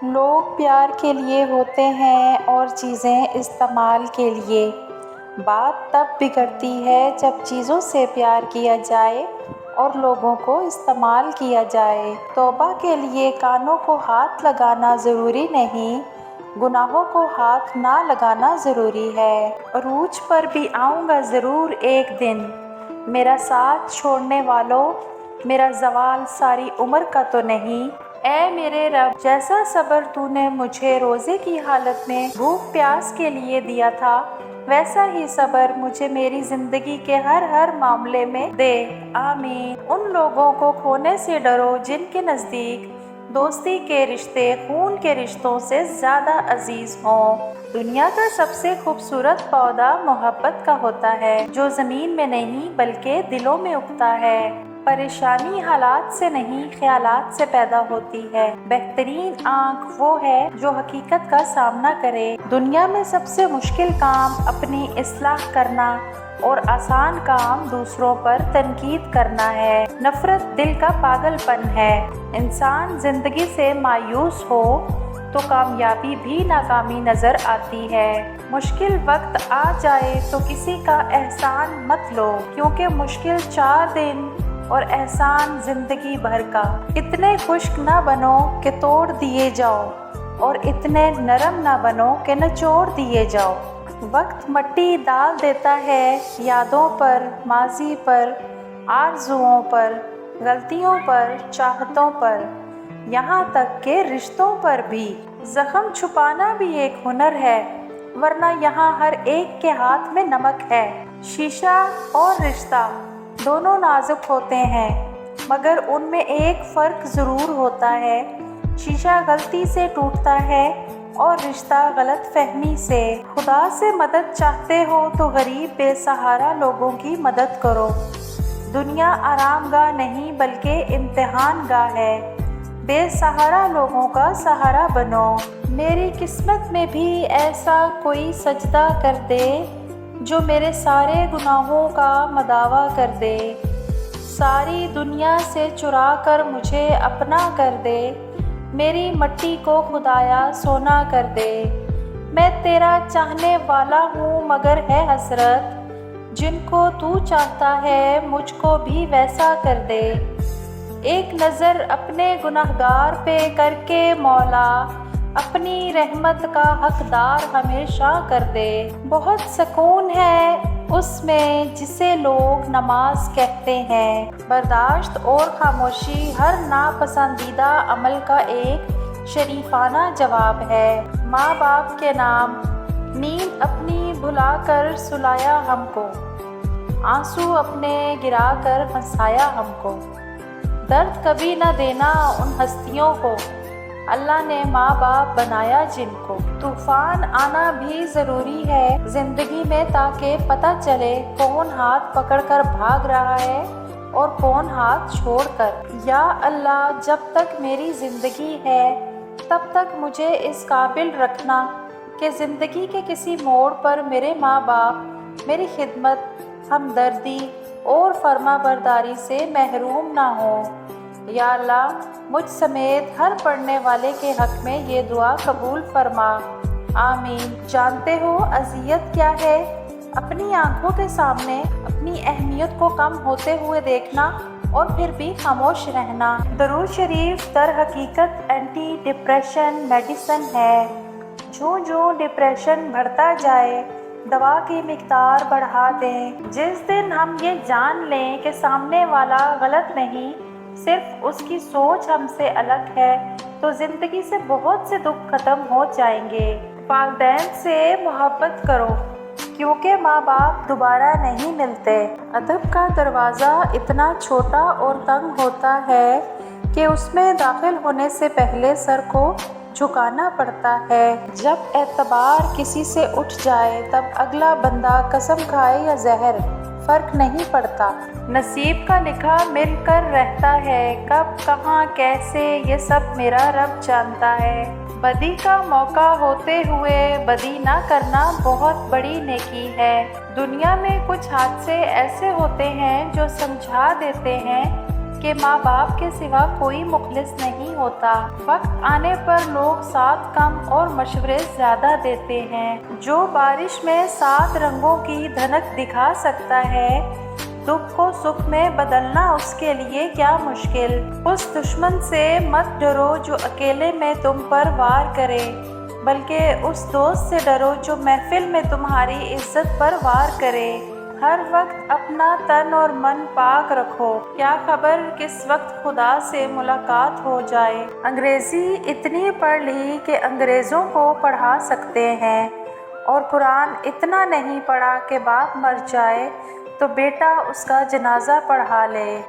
لوگ پیار کے لیے ہوتے ہیں اور چیزیں استعمال کے لیے۔ بات تب بگڑتی ہے جب چیزوں سے پیار کیا جائے اور لوگوں کو استعمال کیا جائے۔ توبہ کے لیے کانوں کو ہاتھ لگانا ضروری نہیں، گناہوں کو ہاتھ نہ لگانا ضروری ہے۔ عروج پر بھی آؤں گا ضرور ایک دن، میرا ساتھ چھوڑنے والوں، میرا زوال ساری عمر کا تو نہیں۔ اے میرے رب، جیسا صبر تو نے مجھے روزے کی حالت میں بھوک پیاس کے لیے دیا تھا، ویسا ہی صبر مجھے میری زندگی کے ہر معاملے میں دے۔ آمین۔ ان لوگوں کو کھونے سے ڈرو جن کے نزدیک دوستی کے رشتے خون کے رشتوں سے زیادہ عزیز ہوں۔ دنیا کا سب سے خوبصورت پودا محبت کا ہوتا ہے، جو زمین میں نہیں بلکہ دلوں میں اگتا ہے۔ پریشانی حالات سے نہیں، خیالات سے پیدا ہوتی ہے۔ بہترین آنکھ وہ ہے جو حقیقت کا سامنا کرے۔ دنیا میں سب سے مشکل کام اپنی اصلاح کرنا اور آسان کام دوسروں پر تنقید کرنا ہے۔ نفرت دل کا پاگل پن ہے۔ انسان زندگی سے مایوس ہو تو کامیابی بھی ناکامی نظر آتی ہے۔ مشکل وقت آ جائے تو کسی کا احسان مت لو، کیونکہ مشکل 4 دن اور احسان زندگی بھر کا۔ اتنے خشک نہ بنو کہ توڑ دیے جاؤ، اور اتنے نرم نہ بنو کہ نچوڑ دیے جاؤ۔ وقت مٹی ڈال دیتا ہے یادوں پر، ماضی پر، آرزوؤں پر، غلطیوں پر، چاہتوں پر، یہاں تک کہ رشتوں پر بھی۔ زخم چھپانا بھی ایک ہنر ہے، ورنہ یہاں ہر ایک کے ہاتھ میں نمک ہے۔ شیشہ اور رشتہ دونوں نازک ہوتے ہیں، مگر ان میں ایک فرق ضرور ہوتا ہے۔ شیشہ غلطی سے ٹوٹتا ہے اور رشتہ غلط فہمی سے۔ خدا سے مدد چاہتے ہو تو غریب بے سہارا لوگوں کی مدد کرو۔ دنیا آرام گاہ نہیں بلکہ امتحان گاہ ہے۔ بے سہارا لوگوں کا سہارا بنو۔ میری قسمت میں بھی ایسا کوئی سجدہ کر دے جو میرے سارے گناہوں کا مداوع کر دے۔ ساری دنیا سے چرا کر مجھے اپنا کر دے، میری مٹی کو خدایا سونا کر دے۔ میں تیرا چاہنے والا ہوں مگر ہے حسرت، جن کو تو چاہتا ہے مجھ کو بھی ویسا کر دے۔ ایک نظر اپنے گنہگار پہ کر کے مولا، اپنی رحمت کا حقدار ہمیشہ کر دے۔ بہت سکون ہے اس میں جسے لوگ نماز کہتے ہیں۔ برداشت اور خاموشی ہر ناپسندیدہ عمل کا ایک شریفانہ جواب ہے۔ ماں باپ کے نام، نیند اپنی بھلا کر سلایا ہم کو، آنسو اپنے گرا کر ہنسایا ہم کو۔ درد کبھی نہ دینا ان ہستیوں کو، اللہ نے ماں باپ بنایا جن کو۔ طوفان آنا بھی ضروری ہے زندگی میں، تاکہ پتہ چلے کون ہاتھ پکڑ کر بھاگ رہا ہے اور کون ہاتھ چھوڑ کر۔ یا اللہ، جب تک میری زندگی ہے تب تک مجھے اس قابل رکھنا کہ زندگی کے کسی موڑ پر میرے ماں باپ میری خدمت، ہمدردی اور فرما برداری سے محروم نہ ہوں۔ یا اللہ، مجھ سمیت ہر پڑھنے والے کے حق میں یہ دعا قبول فرما۔ آمین۔ جانتے ہو اذیت کیا ہے؟ اپنی آنکھوں کے سامنے اپنی اہمیت کو کم ہوتے ہوئے دیکھنا اور پھر بھی خاموش رہنا۔ درود شریف در حقیقت اینٹی ڈپریشن میڈیسن ہے۔ جو ڈپریشن بڑھتا جائے دوا کی مقدار بڑھا دیں۔ جس دن ہم یہ جان لیں کہ سامنے والا غلط نہیں، صرف اس کی سوچ ہم سے الگ ہے، تو زندگی سے بہت سے دکھ ختم ہو جائیں گے۔ والدین سے محبت کرو، کیونکہ ماں باپ دوبارہ نہیں ملتے۔ ادب کا دروازہ اتنا چھوٹا اور تنگ ہوتا ہے کہ اس میں داخل ہونے سے پہلے سر کو جھکانا پڑتا ہے۔ جب اعتبار کسی سے اٹھ جائے تب اگلا بندہ قسم کھائے یا زہر، فرق نہیں پڑتا۔ نصیب کا لکھا مل کر رہتا ہے، کب کہاں کیسے یہ سب میرا رب جانتا ہے۔ بدی کا موقع ہوتے ہوئے بدی نہ کرنا بہت بڑی نیکی ہے۔ دنیا میں کچھ حادثے ایسے ہوتے ہیں جو سمجھا دیتے ہیں کہ ماں باپ کے سوا کوئی مخلص نہیں ہوتا۔ وقت آنے پر لوگ ساتھ کم اور مشورے زیادہ دیتے ہیں۔ جو بارش میں 7 رنگوں کی دھنک دکھا سکتا ہے، دکھ کو سکھ میں بدلنا اس کے لیے کیا مشکل۔ اس دشمن سے مت ڈرو جو اکیلے میں تم پر وار کرے، بلکہ اس دوست سے ڈرو جو محفل میں تمہاری عزت پر وار کرے۔ ہر وقت اپنا تن اور من پاک رکھو، کیا خبر کس وقت خدا سے ملاقات ہو جائے۔ انگریزی اتنی پڑھ لی کہ انگریزوں کو پڑھا سکتے ہیں، اور قرآن اتنا نہیں پڑھا کہ باپ مر جائے تو بیٹا اس کا جنازہ پڑھا لے۔